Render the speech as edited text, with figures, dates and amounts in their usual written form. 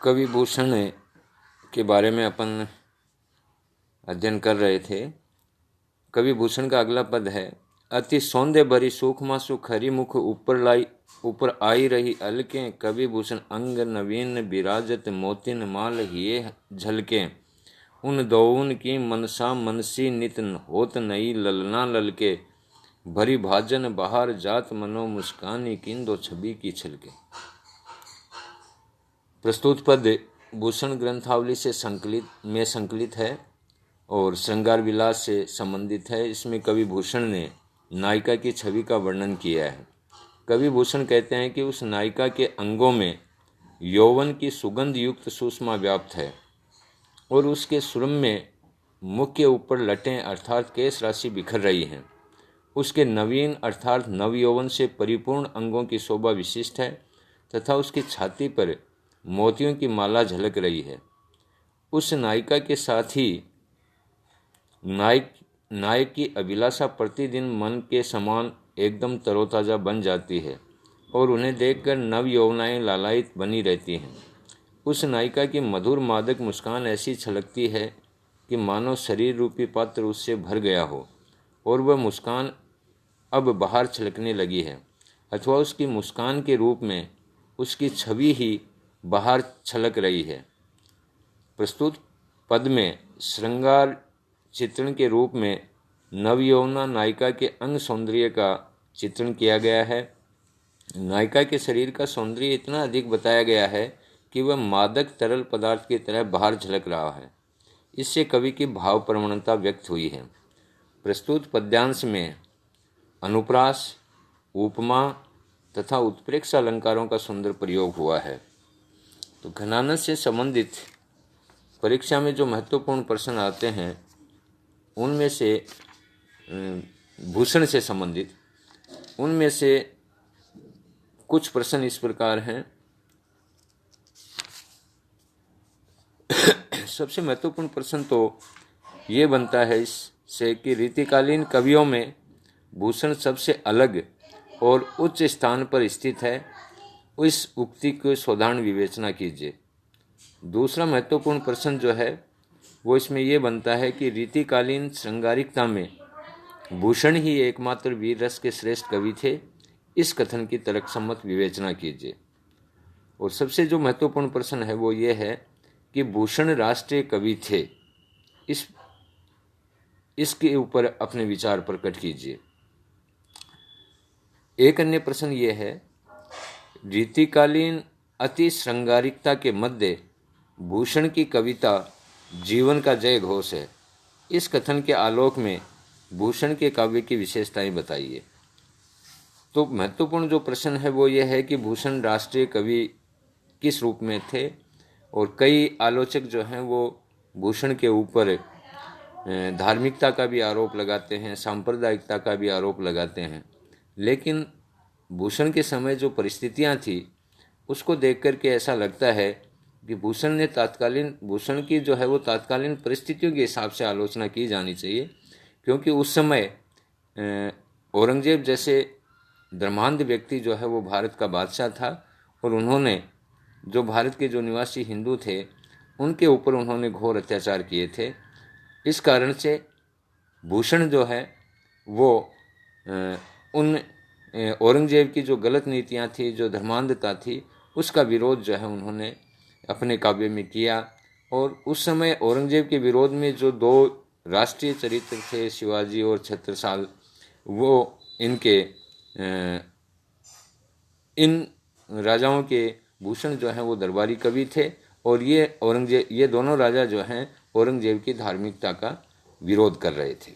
कवि भूषण के बारे में अपन अध्ययन कर रहे थे। कवि भूषण का अगला पद है, अति सौंदर्य भरी सूक्ष्म सुख हरि मुख ऊपर आई रही अलके, कवि भूषण अंग नवीन विराजत मोतिन माल हिये झलके, उन दौन की मनसा मनसी नित होत नई ललना ललके, भरी भाजन बहार जात मनो मुस्कानी किंदो छवि की छलके। प्रस्तुत पद भूषण ग्रंथावली से संकलित है और श्रृंगार विलास से संबंधित है। इसमें कवि भूषण ने नायिका की छवि का वर्णन किया है। कवि भूषण कहते हैं कि उस नायिका के अंगों में यौवन की सुगंध युक्त सुषमा व्याप्त है और उसके सुरम में मुख के ऊपर लटें अर्थात केश राशि बिखर रही हैं। उसके नवीन अर्थात नव यौवन से परिपूर्ण अंगों की शोभा विशिष्ट है तथा उसकी छाती पर मोतियों की माला झलक रही है। उस नायिका के साथ ही नायक की अभिलाषा प्रतिदिन मन के समान एकदम तरोताज़ा बन जाती है और उन्हें देखकर नव यौवनाएं लालायित बनी रहती हैं। उस नायिका की मधुर मादक मुस्कान ऐसी छलकती है कि मानो शरीर रूपी पात्र उससे भर गया हो और वह मुस्कान अब बाहर छलकने लगी है, अथवा उसकी मुस्कान के रूप में उसकी छवि ही बाहर छलक रही है। प्रस्तुत पद में श्रृंगार चित्रण के रूप में नवयौवना नायिका के अंग सौंदर्य का चित्रण किया गया है। नायिका के शरीर का सौंदर्य इतना अधिक बताया गया है कि वह मादक तरल पदार्थ की तरह बाहर झलक रहा है। इससे कवि की भावप्रवणता व्यक्त हुई है। प्रस्तुत पद्यांश में अनुप्रास, उपमा तथा उत्प्रेक्षा अलंकारों का सुंदर प्रयोग हुआ है। तो घनानस से संबंधित परीक्षा में जो महत्वपूर्ण प्रश्न आते हैं उनमें से भूषण से संबंधित उनमें से कुछ प्रश्न इस प्रकार हैं। सबसे महत्वपूर्ण प्रश्न तो ये बनता है इससे कि रीतिकालीन कवियों में भूषण सबसे अलग और उच्च स्थान पर स्थित है। इस उक्ति को सावधान विवेचना कीजिए। दूसरा महत्वपूर्ण प्रश्न जो है वो इसमें ये बनता है कि रीतिकालीन श्रृंगारिकता में भूषण ही एकमात्र वीर रस के श्रेष्ठ कवि थे। इस कथन की तर्कसम्मत विवेचना कीजिए। और सबसे जो महत्वपूर्ण प्रश्न है वो ये है कि भूषण राष्ट्रीय कवि थे, इसके ऊपर अपने विचार प्रकट कीजिए। एक अन्य प्रश्न ये है, रीतिकालीन अति श्रृंगारिकता के मध्य भूषण की कविता जीवन का जय घोष है। इस कथन के आलोक में भूषण के काव्य की विशेषताएं बताइए। तो महत्वपूर्ण जो प्रश्न है वो ये है कि भूषण राष्ट्रीय कवि किस रूप में थे, और कई आलोचक जो हैं वो भूषण के ऊपर धार्मिकता का भी आरोप लगाते हैं, सांप्रदायिकता का भी आरोप लगाते हैं। लेकिन भूषण के समय जो परिस्थितियां थी उसको देख कर के ऐसा लगता है कि भूषण की जो है वो तात्कालीन परिस्थितियों के हिसाब से आलोचना की जानी चाहिए, क्योंकि उस समय औरंगजेब जैसे धर्मांध व्यक्ति जो है वो भारत का बादशाह था और उन्होंने जो भारत के जो निवासी हिंदू थे उनके ऊपर उन्होंने घोर अत्याचार किए थे। इस कारण से भूषण जो है वो उन औरंगजेब की जो गलत नीतियां थी, जो धर्मांधता थी, उसका विरोध जो है उन्होंने अपने काव्य में किया। और उस समय औरंगजेब के विरोध में जो दो राष्ट्रीय चरित्र थे, शिवाजी और छत्रसाल, वो इन राजाओं के भूषण जो हैं वो दरबारी कवि थे और ये दोनों राजा जो हैं औरंगजेब की धार्मिकता का विरोध कर रहे थे।